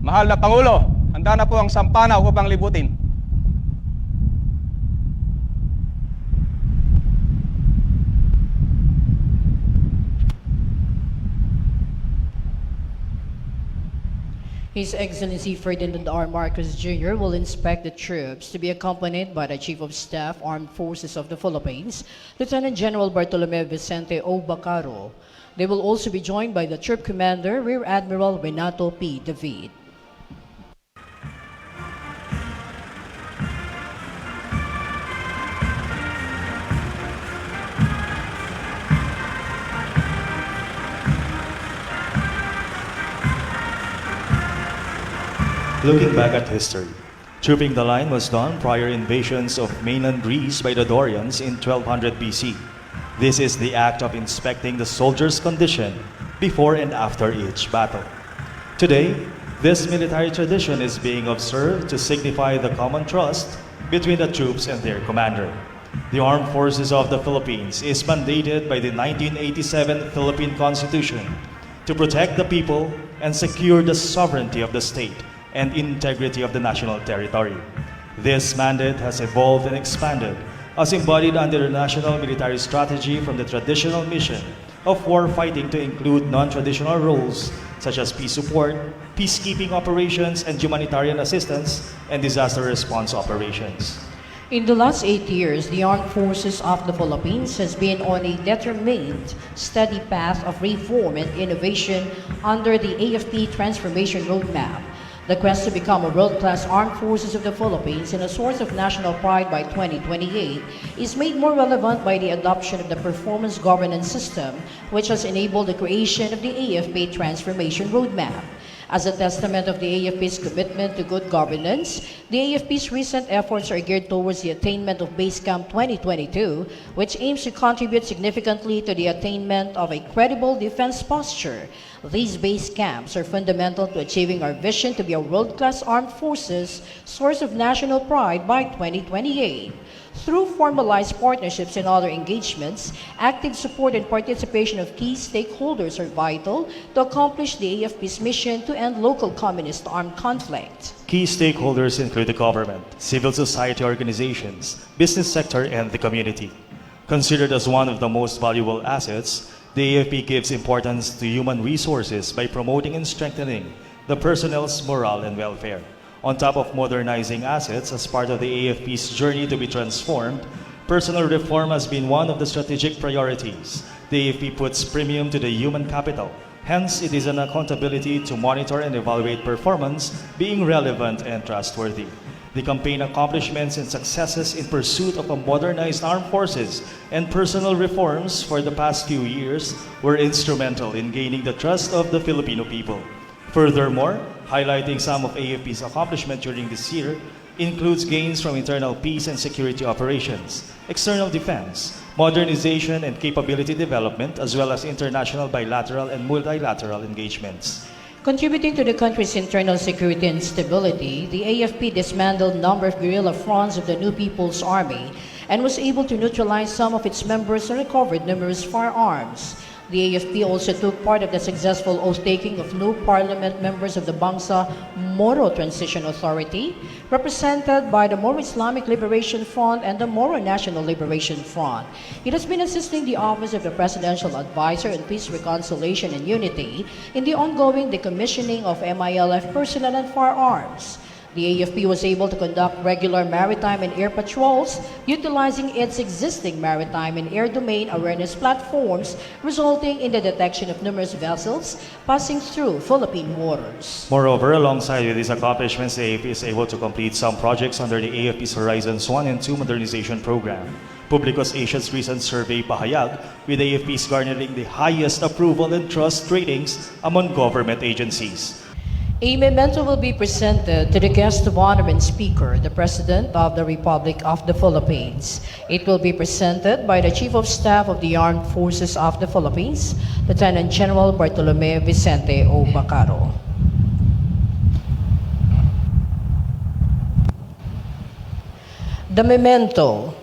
Mahal na Pangulo, handa na po ang sampanaw upang libutin. His Excellency Ferdinand R. Marcos Jr. will inspect the troops to be accompanied by the Chief of Staff, Armed Forces of the Philippines, Lieutenant General Bartolome Vicente O. Bacaro. They will also be joined by the Troop Commander, Rear Admiral Renato P. David. Looking back at history, trooping the line was done prior invasions of mainland Greece by the Dorians in 1200 BC. This is the act of inspecting the soldier's condition before and after each battle. Today, this military tradition is being observed to signify the common trust between the troops and their commander. The Armed Forces of the Philippines is mandated by the 1987 Philippine Constitution to protect the people and secure the sovereignty of the state and integrity of the national territory. This mandate has evolved and expanded as embodied under the National Military Strategy from the traditional mission of warfighting to include non-traditional roles such as peace support, peacekeeping operations, and humanitarian assistance and disaster response operations. In the last 8 years, the Armed Forces of the Philippines has been on a determined, steady path of reform and innovation under the AFP Transformation Roadmap. The quest to become a world-class armed forces of the Philippines and a source of national pride by 2028 is made more relevant by the adoption of the performance governance system, which has enabled the creation of the AFP Transformation Roadmap. As a testament of the AFP's commitment to good governance, the AFP's recent efforts are geared towards the attainment of Basecamp 2022, which aims to contribute significantly to the attainment of a credible defense posture. These base camps are fundamental to achieving our vision to be a world-class armed forces source of national pride by 2028. Through formalized partnerships and other engagements, active support and participation of key stakeholders are vital to accomplish the AFP's mission to end local communist armed conflict. Key stakeholders include the government, civil society organizations, business sector, and the community. Considered as one of the most valuable assets, the AFP gives importance to human resources by promoting and strengthening the personnel's morale and welfare. On top of modernizing assets as part of the AFP's journey to be transformed, personal reform has been one of the strategic priorities. The AFP puts premium to the human capital. Hence, it is an accountability to monitor and evaluate performance being relevant and trustworthy. The campaign accomplishments and successes in pursuit of a modernized armed forces and personal reforms for the past few years were instrumental in gaining the trust of the Filipino people. Furthermore, highlighting some of AFP's accomplishments during this year includes gains from internal peace and security operations, external defense, modernization and capability development, as well as international bilateral and multilateral engagements. Contributing to the country's internal security and stability, the AFP dismantled a number of guerrilla fronts of the New People's Army and was able to neutralize some of its members and recovered numerous firearms. The AFP also took part of the successful oath-taking of new parliament members of the Bangsa Moro Transition Authority, represented by the Moro Islamic Liberation Front and the Moro National Liberation Front. It has been assisting the Office of the Presidential Advisor on Peace, Reconciliation, and Unity in the ongoing decommissioning of MILF personnel and firearms. The AFP was able to conduct regular maritime and air patrols, utilizing its existing maritime and air domain awareness platforms, resulting in the detection of numerous vessels passing through Philippine waters. Moreover, alongside with these accomplishments, the AFP is able to complete some projects under the AFP's Horizons 1 and 2 modernization program. Publicos Asia's recent survey pahayag, with AFP's garnering the highest approval and trust ratings among government agencies. A memento will be presented to the guest of honor and speaker, the President of the Republic of the Philippines. It will be presented by the Chief of Staff of the Armed Forces of the Philippines, Lieutenant General Bartolome Vicente O. Bacaro. The memento,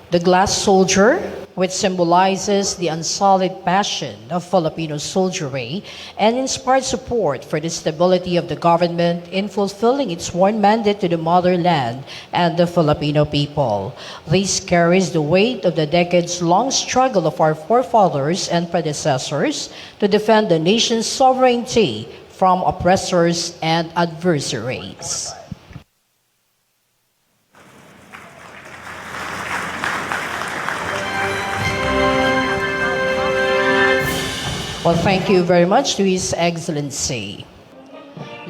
the glass soldier, which symbolizes the unsullied passion of Filipino soldiery and inspired support for the stability of the government in fulfilling its sworn mandate to the motherland and the Filipino people. This carries the weight of the decades-long struggle of our forefathers and predecessors to defend the nation's sovereignty from oppressors and adversaries. Well, thank you very much to His Excellency.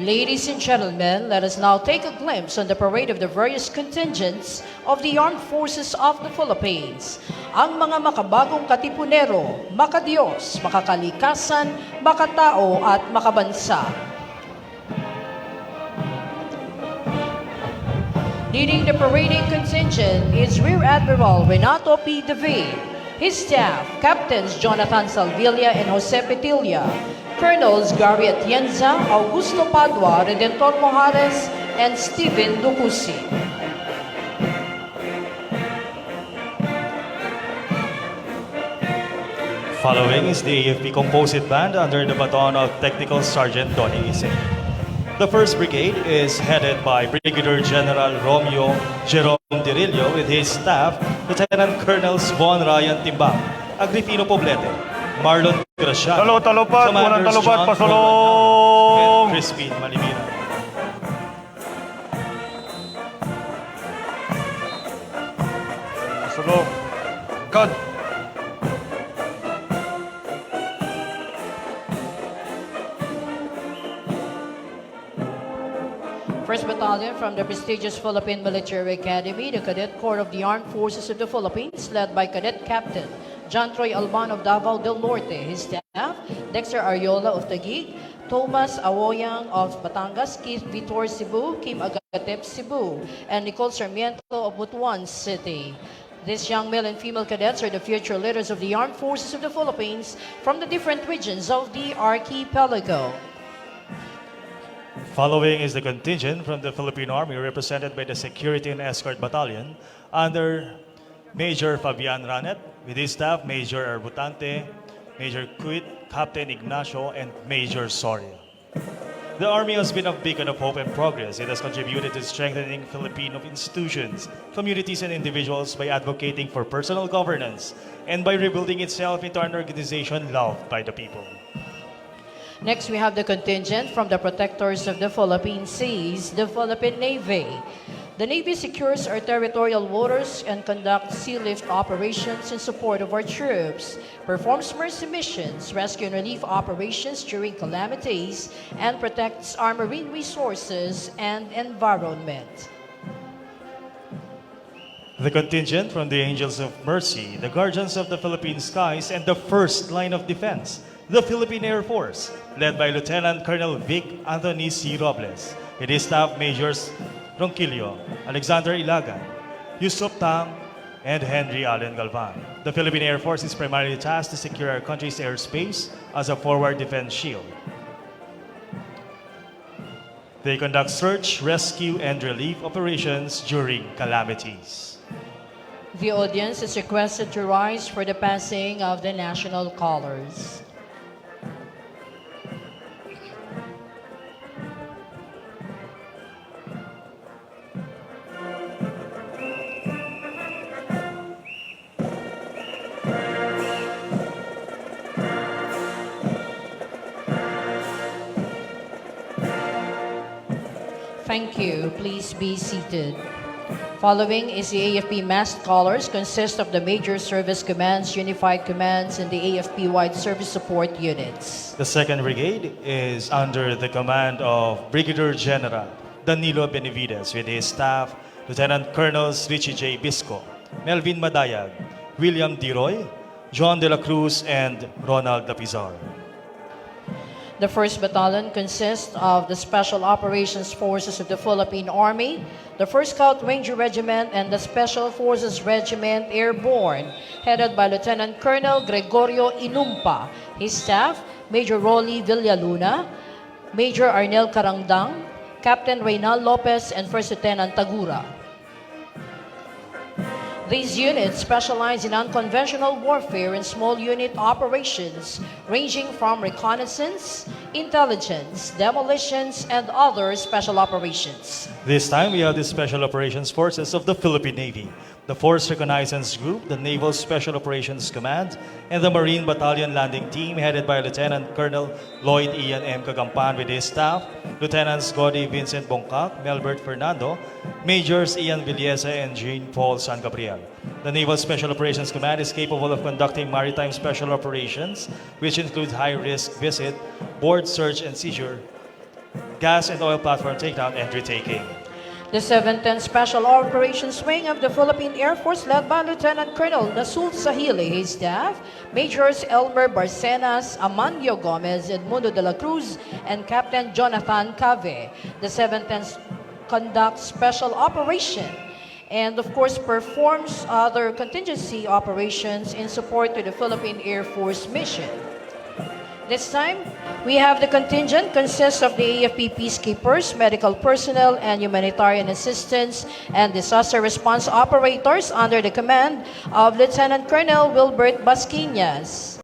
Ladies and gentlemen, let us now take a glimpse on the parade of the various contingents of the Armed Forces of the Philippines. Ang mga makabagong katipunero, makadiyos, makakalikasan, makatao at makabansa. Leading the parading contingent is Rear Admiral Renato P. David. His staff, Captains Jonathan Salvilla and Jose Petilla, Colonels Gary Atienza, Augusto Padua, Redentor Mojares, and Stephen Ducusi. Following is the AFP Composite Band under the baton of Technical Sergeant Donnie Ise. The 1st Brigade is headed by Brigadier General Romeo Jerome Dirillo with his staff, Lieutenant Colonels Von Ryan Timbang, Agripino Poblete, Marlon Graciano, Talo-talopat, walang Commanders talopat, John pasulong! Corvalano, and Crispin Malimina. Sulong. God. First Battalion from the prestigious Philippine Military Academy, the Cadet Corps of the Armed Forces of the Philippines, led by Cadet Captain John Troy Alban of Davao del Norte. His staff, Dexter Ariola of Taguig, Thomas Awoyang of Batangas, Keith Vitor Cebu, Kim Agatep Cebu, and Nicole Sarmiento of Butuan City. These young male and female cadets are the future leaders of the Armed Forces of the Philippines from the different regions of the archipelago. Following is the contingent from the Philippine Army represented by the Security and Escort Battalion under Major Fabian Ranet, with his staff Major Arbutante, Major Quit, Captain Ignacio, and Major Soria. The Army has been a beacon of hope and progress. It has contributed to strengthening Filipino institutions, communities, and individuals by advocating for personal governance and by rebuilding itself into an organization loved by the people. Next, we have the contingent from the Protectors of the Philippine Seas, the Philippine Navy. The Navy secures our territorial waters and conducts sea lift operations in support of our troops, performs mercy missions, rescue and relief operations during calamities, and protects our marine resources and environment. The contingent from the Angels of Mercy, the Guardians of the Philippine Skies, and the first line of defense, the Philippine Air Force, led by Lieutenant Colonel Vic Anthony C. Robles, with his staff Majors Ronquillo, Alexander Ilagan, Yusuf Tang, and Henry Allen Galvan. The Philippine Air Force is primarily tasked to secure our country's airspace as a forward defense shield. They conduct search, rescue, and relief operations during calamities. The audience is requested to rise for the passing of the national colors. Thank you. Please be seated. Following is the AFP massed colors, consist of the Major Service Commands, Unified Commands, and the AFP-wide Service Support Units. The 2nd Brigade is under the command of Brigadier General Danilo Benavides with his staff, Lieutenant Colonels Richie J. Bisco, Melvin Madayag, William D. Roy, John De La Cruz, and Ronald Dapizar. The 1st Battalion consists of the Special Operations Forces of the Philippine Army, the 1st Scout Ranger Regiment, and the Special Forces Regiment Airborne, headed by Lieutenant Colonel Gregorio Inumpa. His staff, Major Rolly Villaluna, Major Arnel Carangdang, Captain Reynal Lopez, and 1st Lieutenant Tagura. These units specialize in unconventional warfare and small unit operations ranging from reconnaissance, intelligence, demolitions, and other special operations. This time, we have the Special Operations Forces of the Philippine Navy, the Force Reconnaissance Group, the Naval Special Operations Command, and the Marine Battalion Landing Team headed by Lieutenant Colonel Lloyd Ian M. Kagampan with his staff, Lieutenants Godi Vincent Bongkak, Melbert Fernando, Majors Ian Villesa and Jean Paul San Gabriel. The Naval Special Operations Command is capable of conducting maritime special operations, which include high-risk visit, board search and seizure, gas and oil platform takedown, and retaking. The 7th Special Operations Wing of the Philippine Air Force led by Lieutenant Colonel Nasul Sahili, his staff, Majors Elmer Barcenas, Amandio Gomez, Edmundo de la Cruz, and Captain Jonathan Cave. The 7th conducts special operation and of course performs other contingency operations in support to the Philippine Air Force mission. This time, we have the contingent consists of the AFP peacekeepers, medical personnel, and humanitarian assistance and disaster response operators under the command of Lieutenant Colonel Wilbert Basquinas.